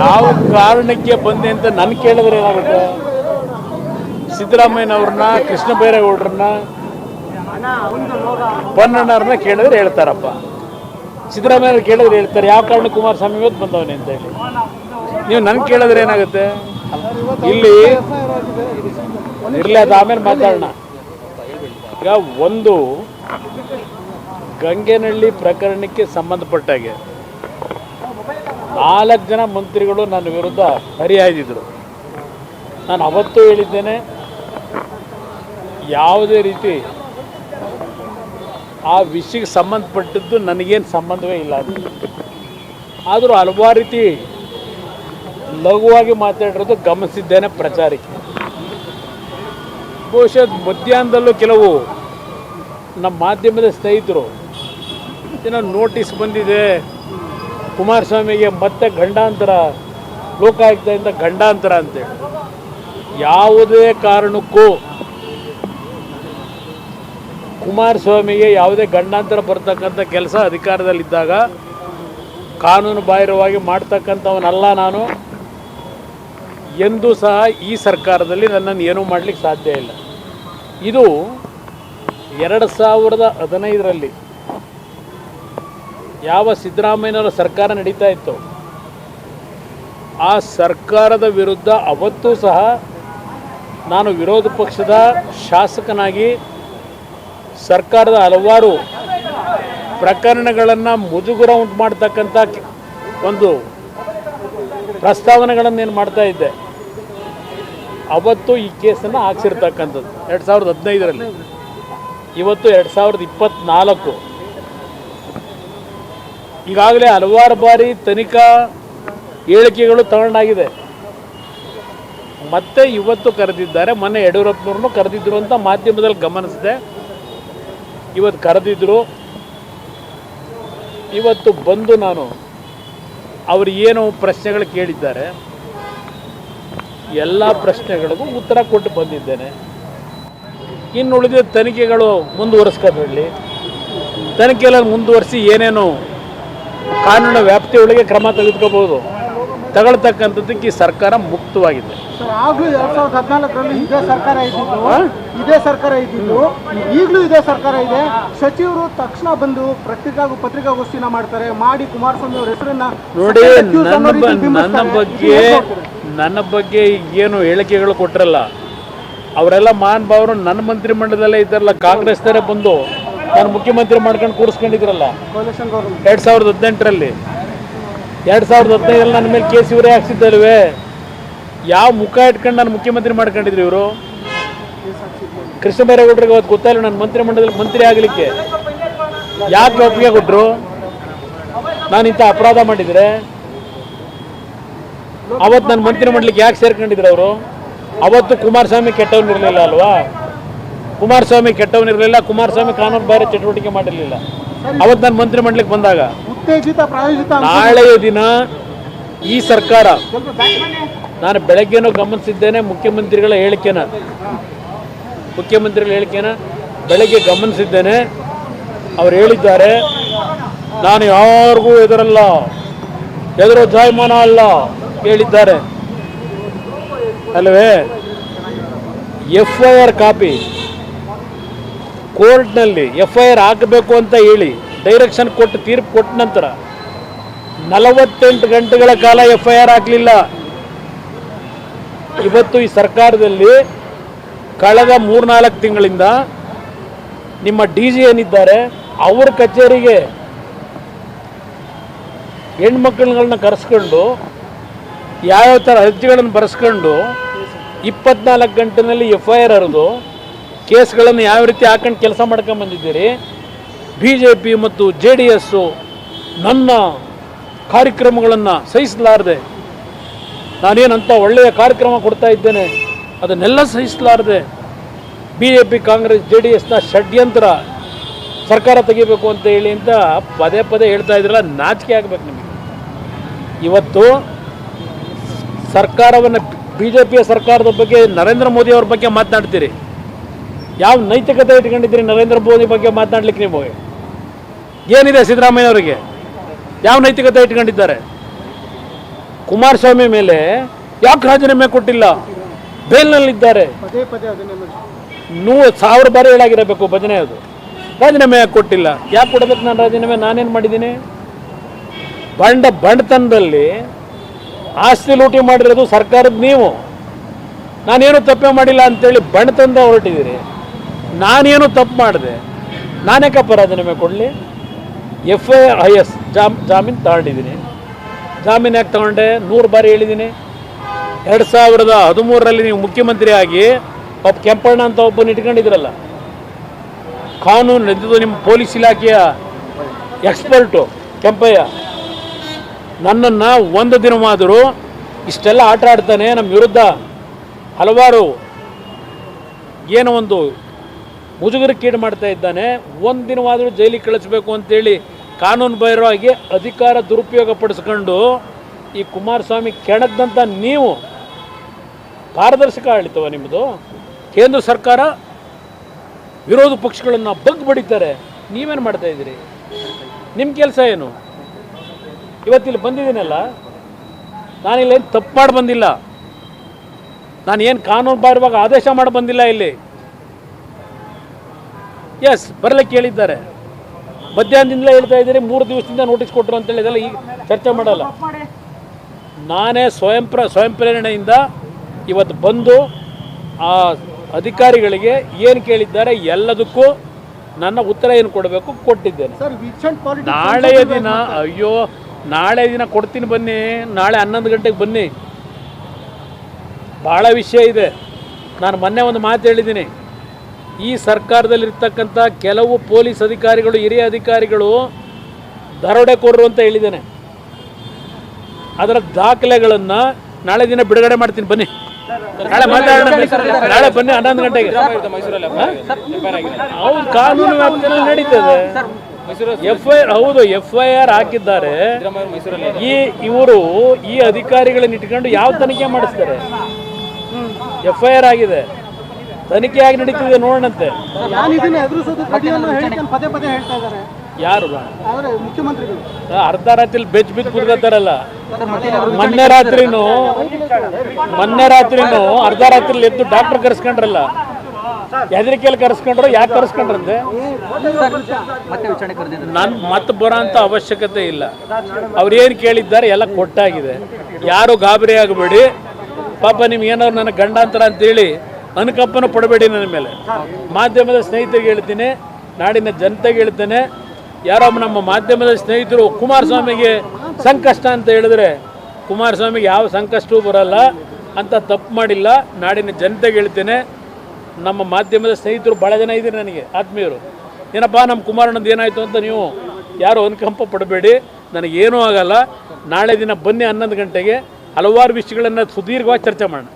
ಯಾವ ಕಾರಣಕ್ಕೆ ಬಂದೆ ಅಂತ ನನ್ನ ಕೇಳಿದ್ರೆ ಏನಾಗುತ್ತೆ? ಸಿದ್ದರಾಮಯ್ಯನವ್ರನ್ನ, ಕೃಷ್ಣ ಬೈರೇಗೌಡರನ್ನ, ಪೊನ್ನಣ್ಣವ್ರನ್ನ ಕೇಳಿದ್ರೆ ಹೇಳ್ತಾರಪ್ಪ. ಸಿದ್ದರಾಮಯ್ಯ ಕೇಳಿದ್ರೆ ಹೇಳ್ತಾರೆ ಯಾವ ಕಾರಣ ಕುಮಾರಸ್ವಾಮಿ ಇವತ್ತು ಬಂದವನೇ ಅಂತ ಹೇಳಿ. ನೀವು ನನ್ಗೆ ಕೇಳಿದ್ರೆ ಏನಾಗುತ್ತೆ? ಇಲ್ಲಿ ಇರಲಿ, ಅದು ಆಮೇಲೆ ಮಾತಾಡೋಣ. ಈಗ ಒಂದು ಗಂಗೆನಹಳ್ಳಿ ಪ್ರಕರಣಕ್ಕೆ ಸಂಬಂಧಪಟ್ಟಾಗೆ 4 ಜನ ಮಂತ್ರಿಗಳು ನನ್ನ ವಿರುದ್ಧ ಹರಿಹಾಯ್ದಿದ್ರು. ನಾನು ಅವತ್ತು ಹೇಳಿದ್ದೇನೆ, ಯಾವುದೇ ರೀತಿ ಆ ವಿಷಯಕ್ಕೆ ಸಂಬಂಧಪಟ್ಟದ್ದು ನನಗೇನು ಸಂಬಂಧವೇ ಇಲ್ಲ. ಆದರೂ ಹಲವಾರು ರೀತಿ ಲಘುವಾಗಿ ಮಾತಾಡಿರೋದು ಗಮನಿಸಿದ್ದೇನೆ ಪ್ರಚಾರಕ್ಕೆ. ಬಹುಶಃ ಮಧ್ಯಾಹ್ನದಲ್ಲೂ ಕೆಲವು ನಮ್ಮ ಮಾಧ್ಯಮದ ಸ್ನೇಹಿತರು ಏನೋ ನೋಟಿಸ್ ಬಂದಿದೆ ಕುಮಾರಸ್ವಾಮಿಗೆ ಮತ್ತೆ ಗಂಡಾಂತರ, ಲೋಕಾಯುಕ್ತದಿಂದ ಗಂಡಾಂತರ ಅಂತೇಳಿ. ಯಾವುದೇ ಕಾರಣಕ್ಕೂ ಕುಮಾರಸ್ವಾಮಿಗೆ ಯಾವುದೇ ಗಂಡಾಂತರ ಬರ್ತಕ್ಕಂಥ ಕೆಲಸ ಅಧಿಕಾರದಲ್ಲಿದ್ದಾಗ ಕಾನೂನು ಬಾಹಿರವಾಗಿ ಮಾಡ್ತಕ್ಕಂಥವನಲ್ಲ ನಾನು. ಎಂದೂ ಸಹ ಈ ಸರ್ಕಾರದಲ್ಲಿ ನನ್ನನ್ನು ಏನೂ ಮಾಡಲಿಕ್ಕೆ ಸಾಧ್ಯ ಇಲ್ಲ. ಇದು 2015ರಲ್ಲಿ ಯಾವ ಸಿದ್ದರಾಮಯ್ಯನವರ ಸರ್ಕಾರ ನಡೀತಾ ಇತ್ತು, ಆ ಸರ್ಕಾರದ ವಿರುದ್ಧ ಅವತ್ತೂ ಸಹ ನಾನು ವಿರೋಧ ಪಕ್ಷದ ಶಾಸಕನಾಗಿ ಸರ್ಕಾರದ ಹಲವಾರು ಪ್ರಕರಣಗಳನ್ನು ಮುಜುಗರ ಉಂಟು ಮಾಡ್ತಕ್ಕಂಥ ಒಂದು ಪ್ರಸ್ತಾವನೆಗಳನ್ನು ಏನು ಮಾಡ್ತಾ ಇದ್ದೆ. ಅವತ್ತು ಈ ಕೇಸನ್ನು ಹಾಕ್ಸಿರ್ತಕ್ಕಂಥದ್ದು 2015ರಲ್ಲಿ. ಇವತ್ತು 2024. ಈಗಾಗಲೇ ಹಲವಾರು ಬಾರಿ ತನಿಖಾ ಹೇಳಿಕೆಗಳು ತಗೊಂಡಾಗಿದೆ. ಮತ್ತೆ ಇವತ್ತು ಕರೆದಿದ್ದಾರೆ. ಮೊನ್ನೆ ಯಡಿಯೂರಪ್ಪನವ್ರನ್ನೂ ಕರೆದಿದ್ರು ಅಂತ ಮಾಧ್ಯಮದಲ್ಲಿ ಗಮನಿಸಿದೆ. ಇವತ್ತು ಕರೆದಿದ್ರು. ಇವತ್ತು ಬಂದು ನಾನು ಅವರು ಏನು ಪ್ರಶ್ನೆಗಳು ಕೇಳಿದ್ದಾರೆ ಎಲ್ಲ ಪ್ರಶ್ನೆಗಳಿಗೂ ಉತ್ತರ ಕೊಟ್ಟು ಬಂದಿದ್ದೇನೆ. ಇನ್ನು ಉಳಿದ ತನಿಖೆಗಳು ಮುಂದುವರಿಸ್ಕೊಳ್ಳಿ. ತನಿಖೆಗಳನ್ನು ಮುಂದುವರಿಸಿ ಏನೇನು ಕಾನೂನು ವ್ಯಾಪ್ತಿಯೊಳಗೆ ಕ್ರಮ ತೆಗೆದುಕೋಬಹುದು, ತಗೊಳ್ತಕ್ಕಂಥದ್ದಕ್ಕೆ ಈ ಸರ್ಕಾರ ಮುಕ್ತವಾಗಿದೆ. ಆಗಲೂ 2014ರಲ್ಲಿ ಇದೇ ಸರ್ಕಾರ ಇದ್ದಿದ್ದು ಈಗಲೂ ಇದೇ ಸರ್ಕಾರ ಇದೆ. ಸಚಿವರು ತಕ್ಷಣ ಬಂದು ಪತ್ರಿಕಾಗೋಷ್ಠಿನ ಮಾಡ್ತಾರೆ, ಮಾಡಿ ಕುಮಾರಸ್ವಾಮಿ ಅವರ ಹೆಸರನ್ನ ನೋಡಿ. ನನ್ನ ಬಗ್ಗೆ ಏನು ಹೇಳಿಕೆಗಳು ಕೊಟ್ಟರಲ್ಲ ಅವರೆಲ್ಲ ಮಹಾನುಭಾವರು ನನ್ನ ಮಂತ್ರಿಮಂಡಲದಲ್ಲೇ ಇದ್ದಾರಲ್ಲ. ಕಾಂಗ್ರೆಸ್ನವರೇ ಬಂದು ನಾನು ಮುಖ್ಯಮಂತ್ರಿ ಮಾಡ್ಕೊಂಡು ಕೂರಿಸ್ಕೊಂಡಿದ್ರಲ್ಲ 2018ರಲ್ಲಿ. 2015ರಲ್ಲಿ ನನ್ನ ಮೇಲೆ ಕೇಸ್ ಇವರೇ ಹಾಕ್ಸಿದ್ದಲ್ವೇ? ಯಾವ ಮುಖ ಇಟ್ಕೊಂಡು ನಾನು ಮುಖ್ಯಮಂತ್ರಿ ಮಾಡ್ಕೊಂಡಿದ್ರು ಇವರು? ಕೃಷ್ಣ ಬೈರೇಗೌಡರಿಗೆ ಅವತ್ತು ಗೊತ್ತಾಯಿಲ್ಲ ನನ್ನ ಮಂತ್ರಿಮಂಡಲದಲ್ಲಿ ಮಂತ್ರಿ ಆಗಲಿಕ್ಕೆ. ಯಾಕೆ ಒಪ್ಪಿಗೆ ಕೊಟ್ಟರು? ನಾನು ಇಂಥ ಅಪರಾಧ ಮಾಡಿದರೆ ಅವತ್ತು ನನ್ನ ಮಂತ್ರಿಮಂಡಲಕ್ಕೆ ಯಾಕೆ ಸೇರ್ಕೊಂಡಿದ್ರು ಅವರು? ಅವತ್ತು ಕುಮಾರಸ್ವಾಮಿ ಕೆಟ್ಟವನಿರಲಿಲ್ಲ ಅಲ್ವಾ? ಕುಮಾರಸ್ವಾಮಿ ಕೆಟ್ಟವನಿರಲಿಲ್ಲ. ಕುಮಾರಸ್ವಾಮಿ ಕಾನೂನು ಬಾಹಿರ ಚಟುವಟಿಕೆ ಮಾಡಿರಲಿಲ್ಲ ಅವತ್ತು ನಾನು ಮಂತ್ರಿಮಂಡಲಕ್ಕೆ ಬಂದಾಗ. ನಾಳೆಯ ದಿನ ಈ ಸರ್ಕಾರ, ನಾನು ಬೆಳಗ್ಗೆನೂ ಗಮನಿಸಿದ್ದೇನೆ ಮುಖ್ಯಮಂತ್ರಿಗಳ ಹೇಳಿಕೆನ ಬೆಳಗ್ಗೆ ಗಮನಿಸಿದ್ದೇನೆ. ಅವ್ರು ಹೇಳಿದ್ದಾರೆ, ನಾನು ಯಾರಿಗೂ ಎದುರೋ ಜಾಯಮಾನ ಅಲ್ಲ ಹೇಳಿದ್ದಾರೆ ಅಲ್ಲವೇ? FIR ಕಾಪಿ ಕೋರ್ಟ್ನಲ್ಲಿ FIR ಹಾಕಬೇಕು ಅಂತ ಹೇಳಿ ಡೈರೆಕ್ಷನ್ ಕೊಟ್ಟು ತೀರ್ಪು ಕೊಟ್ಟ ನಂತರ 48 ಗಂಟೆಗಳ ಕಾಲ FIR ಹಾಕಲಿಲ್ಲ. ಇವತ್ತು ಈ ಸರ್ಕಾರದಲ್ಲಿ ಕಳೆದ 3-4 ತಿಂಗಳಿಂದ ನಿಮ್ಮ DG ಏನಿದ್ದಾರೆ ಅವ್ರ ಕಚೇರಿಗೆ ಹೆಣ್ಮಕ್ಳುಗಳನ್ನ ಕರೆಸ್ಕೊಂಡು ಯಾವ್ಯಾವ ಥರ ಅರ್ಜಿಗಳನ್ನು ಬರೆಸ್ಕೊಂಡು 24 ಗಂಟೆನಲ್ಲಿ FIR ಹರಿದು ಕೇಸ್ಗಳನ್ನು ಯಾವ ರೀತಿ ಹಾಕೊಂಡು ಕೆಲಸ ಮಾಡ್ಕೊಂಬಂದಿದ್ದೀರಿ. BJP ಮತ್ತು JDS ನನ್ನ ಕಾರ್ಯಕ್ರಮಗಳನ್ನು ಸಹಿಸಲಾರದೆ, ನಾನೇನಂತ ಒಳ್ಳೆಯ ಕಾರ್ಯಕ್ರಮ ಕೊಡ್ತಾ ಇದ್ದೇನೆ ಅದನ್ನೆಲ್ಲ ಸಹಿಸಲಾರದೆ BJP ಕಾಂಗ್ರೆಸ್ JDSನ ಷಡ್ಯಂತ್ರ ಸರ್ಕಾರ ತೆಗಿಬೇಕು ಅಂತ ಹೇಳಿ ಅಂತ ಪದೇ ಹೇಳ್ತಾ ಇದ್ರಲ್ಲ, ನಾಚಿಕೆ ಆಗಬೇಕು ನಿಮಗೆ. ಇವತ್ತು ಸರ್ಕಾರವನ್ನು BJPಯ ಸರ್ಕಾರದ ಬಗ್ಗೆ, ನರೇಂದ್ರ ಮೋದಿ ಅವ್ರ ಬಗ್ಗೆ ಮಾತನಾಡ್ತೀರಿ. ಯಾವ ನೈತಿಕತೆ ಇಟ್ಕೊಂಡಿದ್ದೀರಿ ನರೇಂದ್ರ ಮೋದಿ ಬಗ್ಗೆ ಮಾತನಾಡ್ಲಿಕ್ಕೆ? ನಿಮಗೆ ಏನಿದೆ? ಸಿದ್ದರಾಮಯ್ಯ ಅವರಿಗೆ ಯಾವ ನೈತಿಕತೆ ಇಟ್ಕೊಂಡಿದ್ದಾರೆ? ಕುಮಾರಸ್ವಾಮಿ ಮೇಲೆ ಯಾಕೆ ರಾಜೀನಾಮೆ ಕೊಟ್ಟಿಲ್ಲ? ಬೇಲ್ನಲ್ಲಿದ್ದಾರೆ. ಪದೇ ಪದೇ ಅದನ್ನೇ ಮಾಡಿ. 1000 ಬಾರಿ ಹೇಳಾಗಿರಬೇಕು ಭಜನೆ. ಅದು ರಾಜೀನಾಮೆ ಯಾಕೆ ಕೊಟ್ಟಿಲ್ಲ? ಯಾಕೆ ಕೊಡಬೇಕು ನಾನು ರಾಜೀನಾಮೆ? ನಾನೇನು ಮಾಡಿದ್ದೀನಿ? ಬಂಡತನದಲ್ಲಿ ಆಸ್ತಿ ಲೂಟಿ ಮಾಡಿರೋದು ಸರ್ಕಾರದ ನೀವು. ನಾನೇನು ತಪ್ಪೇ ಮಾಡಿಲ್ಲ ಅಂತೇಳಿ ಬಂಡತನದ ಹೊರಟಿದ್ದೀರಿ. ನಾನೇನು ತಪ್ಪು ಮಾಡಿದೆ? ನಾನೇಕಪ್ಪ ರಾಜೀನಾಮೆ ಕೊಡಲಿ? FIS ಜಾಮೀನು ತಗೊಂಡಿದ್ದೀನಿ. ಜಾಮೀನು ಯಾಕೆ ತಗೊಂಡೆ? 100 ಬಾರಿ ಹೇಳಿದ್ದೀನಿ. 2013ರಲ್ಲಿ ನೀವು ಮುಖ್ಯಮಂತ್ರಿ ಆಗಿ ಒಬ್ಬ ಕೆಂಪಣ್ಣ ಅಂತ ಒಬ್ಬನ ಇಟ್ಕೊಂಡಿದ್ರಲ್ಲ, ಕಾನೂನು ಇದು ನಿಮ್ಮ ಪೊಲೀಸ್ ಇಲಾಖೆಯ ಎಕ್ಸ್ಪರ್ಟು ಕೆಂಪಯ್ಯ, ನನ್ನನ್ನು ಒಂದು ದಿನವಾದರೂ ಇಷ್ಟೆಲ್ಲ ಆಟ ಆಡ್ತಾನೆ, ನಮ್ಮ ವಿರುದ್ಧ ಹಲವಾರು ಏನೋ ಒಂದು ಮುಜುಗರಕ್ಕೀಡು ಮಾಡ್ತಾ ಇದ್ದಾನೆ, ಒಂದು ದಿನವಾದರೂ ಜೈಲಿಗೆ ಕಳಿಸ್ಬೇಕು ಅಂತೇಳಿ ಕಾನೂನು ಬಾಹಿರವಾಗಿ ಅಧಿಕಾರ ದುರುಪಯೋಗ ಪಡಿಸ್ಕೊಂಡು ಈ ಕುಮಾರಸ್ವಾಮಿ ಕೆಣಕ್ದಂಥ ನೀವು ಪಾರದರ್ಶಕ ಆಡಳಿತವ ನಿಮ್ಮದು? ಕೇಂದ್ರ ಸರ್ಕಾರ ವಿರೋಧ ಪಕ್ಷಗಳನ್ನು ಬಡಿತಾರೆ, ನೀವೇನು ಮಾಡ್ತಾ ಇದ್ದೀರಿ? ನಿಮ್ಮ ಕೆಲಸ ಏನು? ಇವತ್ತಿಲ್ಲಿ ಬಂದಿದ್ದೀನಲ್ಲ, ನಾನಿಲ್ಲೇನು ತಪ್ಪು ಮಾಡಿ ಬಂದಿಲ್ಲ. ನಾನೇನು ಕಾನೂನು ಬಾಹಿರವಾಗಿ ಆದೇಶ ಮಾಡಿ ಬಂದಿಲ್ಲ. ಇಲ್ಲಿ ಬರಲಿಕ್ಕೆ ಹೇಳಿದ್ದಾರೆ. ಮಧ್ಯಾಹ್ನದಿಂದಲೇ ಹೇಳ್ತಾ ಇದ್ದೀರಿ 3 ದಿವಸದಿಂದ ನೋಟಿಸ್ ಕೊಟ್ಟರು ಅಂತೇಳಿ. ಇದೆಲ್ಲ ಈಗ ಚರ್ಚೆ ಮಾಡಲ್ಲ. ನಾನೇ ಸ್ವಯಂ ಪ್ರೇರಣೆಯಿಂದ ಇವತ್ತು ಬಂದು ಆ ಅಧಿಕಾರಿಗಳಿಗೆ ಏನು ಕೇಳಿದ್ದಾರೆ ಎಲ್ಲದಕ್ಕೂ ನನ್ನ ಉತ್ತರ ಏನು ಕೊಡಬೇಕು ಕೊಟ್ಟಿದ್ದೇನೆ. ನಾಳೆ ದಿನ ಕೊಡ್ತೀನಿ, ಬನ್ನಿ. ನಾಳೆ 11 ಗಂಟೆಗೆ ಬನ್ನಿ. ಭಾಳ ವಿಷಯ ಇದೆ. ನಾನು ಮೊನ್ನೆ ಒಂದು ಮಾತು ಹೇಳಿದ್ದೀನಿ. ಈ ಸರ್ಕಾರದಲ್ಲಿರ್ತಕ್ಕಂಥ ಕೆಲವು ಪೊಲೀಸ್ ಅಧಿಕಾರಿಗಳು, ಹಿರಿಯ ಅಧಿಕಾರಿಗಳು ದರೋಡೆಕೋರರು ಅಂತ ಹೇಳಿದ್ದೇನೆ. ಅದರ ದಾಖಲೆಗಳನ್ನು ನಾಳೆ ದಿನ ಬಿಡುಗಡೆ ಮಾಡ್ತೀನಿ, ಬನ್ನಿ. ನಾಳೆ ಮಾತಾಡೋಣ. ನಾಳೆ ಬನ್ನಿ 11 ಗಂಟೆಗೆ. ಹೌದು, ಕಾನೂನು ವ್ಯಾಪ್ತಿಯಲ್ಲಿ ನಡೀತದೆ. ಹೌದು, FIR ಹಾಕಿದ್ದಾರೆ. ಇವರು ಈ ಅಧಿಕಾರಿಗಳನ್ನ ಇಟ್ಕೊಂಡು ಯಾವ ತನಿಖೆ ಮಾಡಿಸ್ತಾರೆ? FIR ಆಗಿದೆ, ತನಿಖೆ ಆಗಿ ನಡೀತಿದೆ, ನೋಡೋಣಂತೆ. ಯಾರು? ಮುಖ್ಯಮಂತ್ರಿಗಳು ಅರ್ಧ ರಾತ್ರಿ ಬೆಚ್ ಕುಡ್ತಾರಲ್ಲ. ಮೊನ್ನೆ ರಾತ್ರಿನೂ ಅರ್ಧ ರಾತ್ರಿ ಎದ್ದು ಡಾಕ್ಟರ್ ಕರೆಸ್ಕೊಂಡ್ರಲ್ಲ. ಹೆದರಿಕೆಯಲ್ಲಿ ಕರೆಸ್ಕೊಂಡ್ರು. ಯಾಕೆ ಕರೆಸ್ಕೊಂಡ್ರಂತೆ? ಮತ್ತೆ ಬರೋ ಅಂತ ಅವಶ್ಯಕತೆ ಇಲ್ಲ. ಅವ್ರೇನು ಕೇಳಿದ್ದಾರೆ ಎಲ್ಲ ಕೊಟ್ಟಾಗಿದೆ. ಯಾರು ಗಾಬರಿ ಆಗಬೇಡಿ. ಪಾಪ ನಿಮ್ಗೆ ಏನಾದ್ರು ನನ್ನ ಗಂಡಾಂತರ ಅಂತೇಳಿ ಅನುಕಂಪನ ಪಡಬೇಡಿ ನನ್ನ ಮೇಲೆ. ಮಾಧ್ಯಮದ ಸ್ನೇಹಿತರಿಗೆ ಹೇಳ್ತೀನಿ, ನಾಡಿನ ಜನತೆಗೆ ಹೇಳ್ತೇನೆ, ಯಾರೋ ನಮ್ಮ ಮಾಧ್ಯಮದ ಸ್ನೇಹಿತರು ಕುಮಾರಸ್ವಾಮಿಗೆ ಸಂಕಷ್ಟ ಅಂತ ಹೇಳಿದ್ರೆ ಕುಮಾರಸ್ವಾಮಿಗೆ ಯಾವ ಸಂಕಷ್ಟವೂ ಬರಲ್ಲ ಅಂತ ತಪ್ಪು ಮಾಡಿಲ್ಲ. ನಾಡಿನ ಜನತೆಗೆ ಹೇಳ್ತೇನೆ, ನಮ್ಮ ಮಾಧ್ಯಮದ ಸ್ನೇಹಿತರು ಭಾಳ ಜನ ಇದ್ದೀರಿ ನನಗೆ ಆತ್ಮೀಯರು. ಏನಪ್ಪ ನಮ್ಮ ಕುಮಾರಣ್ಣಂದು ಏನಾಯಿತು ಅಂತ ನೀವು ಯಾರು ಅನುಕಂಪ ಪಡಬೇಡಿ, ನನಗೇನೂ ಆಗಲ್ಲ. ನಾಳೆ ದಿನ ಬನ್ನಿ 11 ಗಂಟೆಗೆ. ಹಲವಾರು ವಿಷಯಗಳನ್ನು ಸುದೀರ್ಘವಾಗಿ ಚರ್ಚೆ ಮಾಡೋಣ.